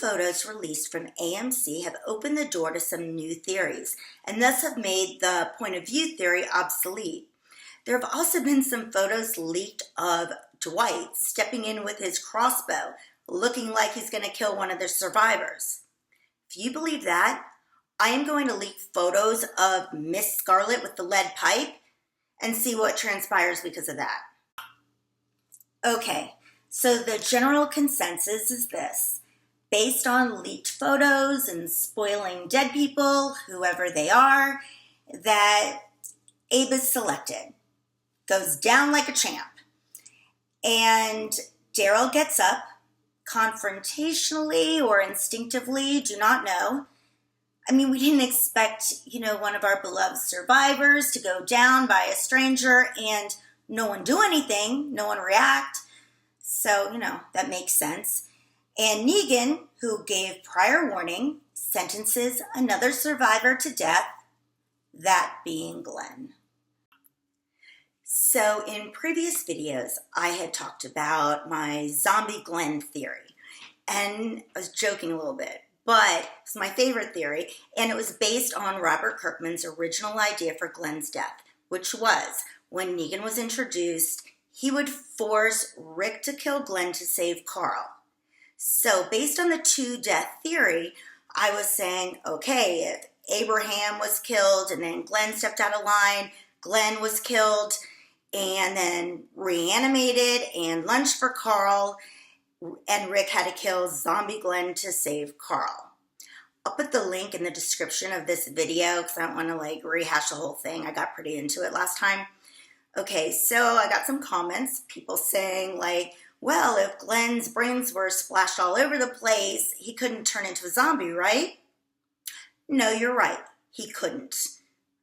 photos released from AMC have opened the door to some new theories, and thus have made the point of view theory obsolete. There have also been some photos leaked of Dwight stepping in with his crossbow, looking like he's going to kill one of the survivors. If you believe that, I am going to leak photos of Miss Scarlet with the lead pipe and see what transpires because of that. Okay, so the general consensus is this. Based on leaked photos and spoiling dead people, whoever they are, that Abe is selected. Goes down like a champ. And Daryl gets up, confrontationally or instinctively, do not know. I mean, we didn't expect, one of our beloved survivors to go down by a stranger and no one do anything, no one react. So, that makes sense. And Negan, who gave prior warning, sentences another survivor to death, that being Glenn. So in previous videos, I had talked about my zombie Glenn theory, and I was joking a little bit, but it's my favorite theory, and it was based on Robert Kirkman's original idea for Glenn's death, which was when Negan was introduced, he would force Rick to kill Glenn to save Carl. So based on the two-death theory, I was saying, okay, if Abraham was killed and then Glenn stepped out of line, Glenn was killed and then reanimated and lunched for Carl, and Rick had to kill zombie Glenn to save Carl. I'll put the link in the description of this video because I don't want to rehash the whole thing. I got pretty into it last time. Okay, so I got some comments, people saying well, if Glenn's brains were splashed all over the place, he couldn't turn into a zombie, right? No, you're right. He couldn't.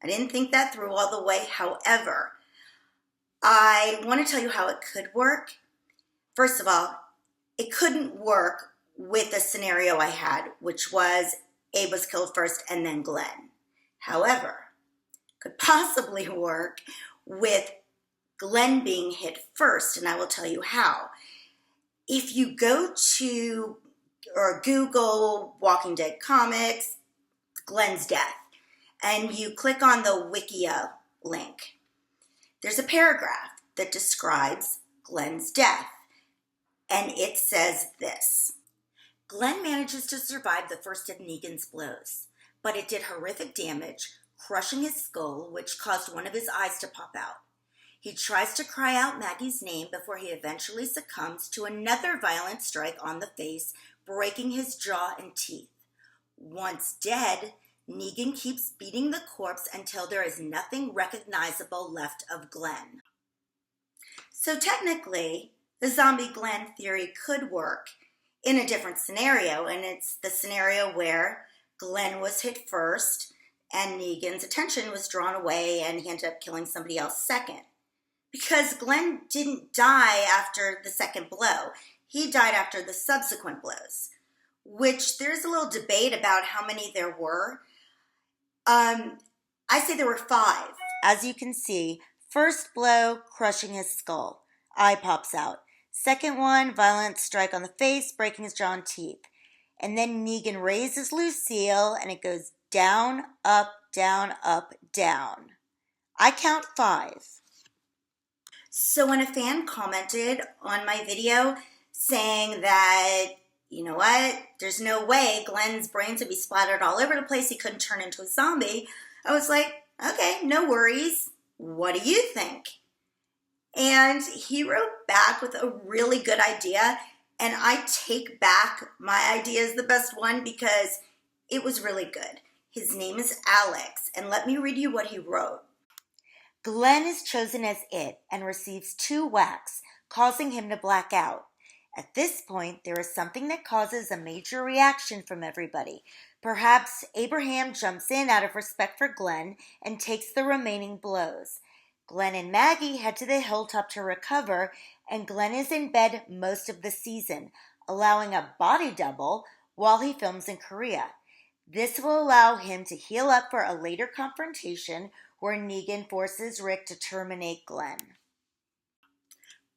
I didn't think that through all the way. However, I want to tell you how it could work. First of all, it couldn't work with the scenario I had, which was Abe was killed first and then Glenn. However, could possibly work with Glenn being hit first, and I will tell you how. If you go to or Google Walking Dead comics, Glenn's death, and you click on the Wikia link, there's a paragraph that describes Glenn's death, and it says this. Glenn manages to survive the first of Negan's blows, but it did horrific damage, crushing his skull, which caused one of his eyes to pop out. He tries to cry out Maggie's name before he eventually succumbs to another violent strike on the face, breaking his jaw and teeth. Once dead, Negan keeps beating the corpse until there is nothing recognizable left of Glenn. So technically, the zombie Glenn theory could work in a different scenario, and it's the scenario where Glenn was hit first and Negan's attention was drawn away and he ended up killing somebody else second. Because Glenn didn't die after the second blow. He died after the subsequent blows, which there's a little debate about how many there were. I say there were 5. As you can see, first blow, crushing his skull. Eye pops out. Second one, violent strike on the face, breaking his jaw and teeth. And then Negan raises Lucille, and it goes down, up, down, up, down. I count 5. So when a fan commented on my video saying that, you know what, there's no way Glenn's brains would be splattered all over the place, he couldn't turn into a zombie, I was like, okay, no worries. What do you think? And he wrote back with a really good idea, and I take back my idea as the best one because it was really good. His name is Alex, and let me read you what he wrote. Glenn is chosen as it and receives 2 whacks, causing him to black out. At this point, there is something that causes a major reaction from everybody. Perhaps Abraham jumps in out of respect for Glenn and takes the remaining blows. Glenn and Maggie head to the hilltop to recover, and Glenn is in bed most of the season, allowing a body double while he films in Korea. This will allow him to heal up for a later confrontation where Negan forces Rick to terminate Glenn.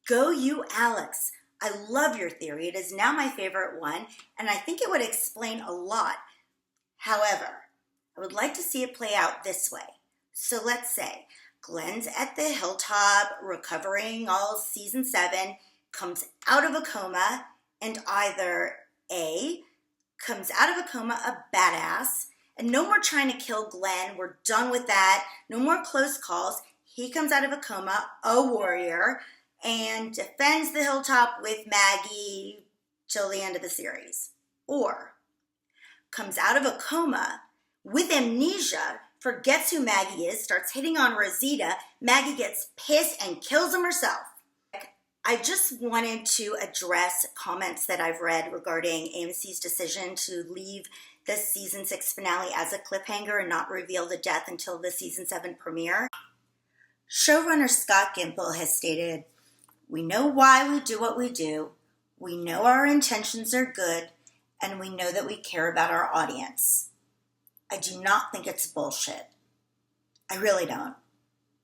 Go you, Alex. I love your theory. It is now my favorite one, and I think it would explain a lot. However, I would like to see it play out this way. So let's say Glenn's at the hilltop, recovering all season 7, comes out of a coma, and either A, comes out of a coma a badass, and no more trying to kill Glenn, we're done with that, no more close calls, he comes out of a coma, a warrior, and defends the hilltop with Maggie till the end of the series. Or comes out of a coma with amnesia, forgets who Maggie is, starts hitting on Rosita, Maggie gets pissed and kills him herself. I just wanted to address comments that I've read regarding AMC's decision to leave the season 6 finale as a cliffhanger and not reveal the death until the season 7 premiere. Showrunner Scott Gimple has stated, "We know why we do what we do, we know our intentions are good, and we know that we care about our audience." I do not think it's bullshit. I really don't.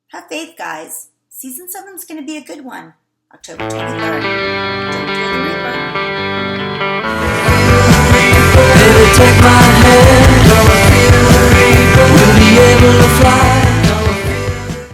Have faith, guys. Season 7 is going to be a good one. October 23rd. Don't do the Reaper. Baby, take my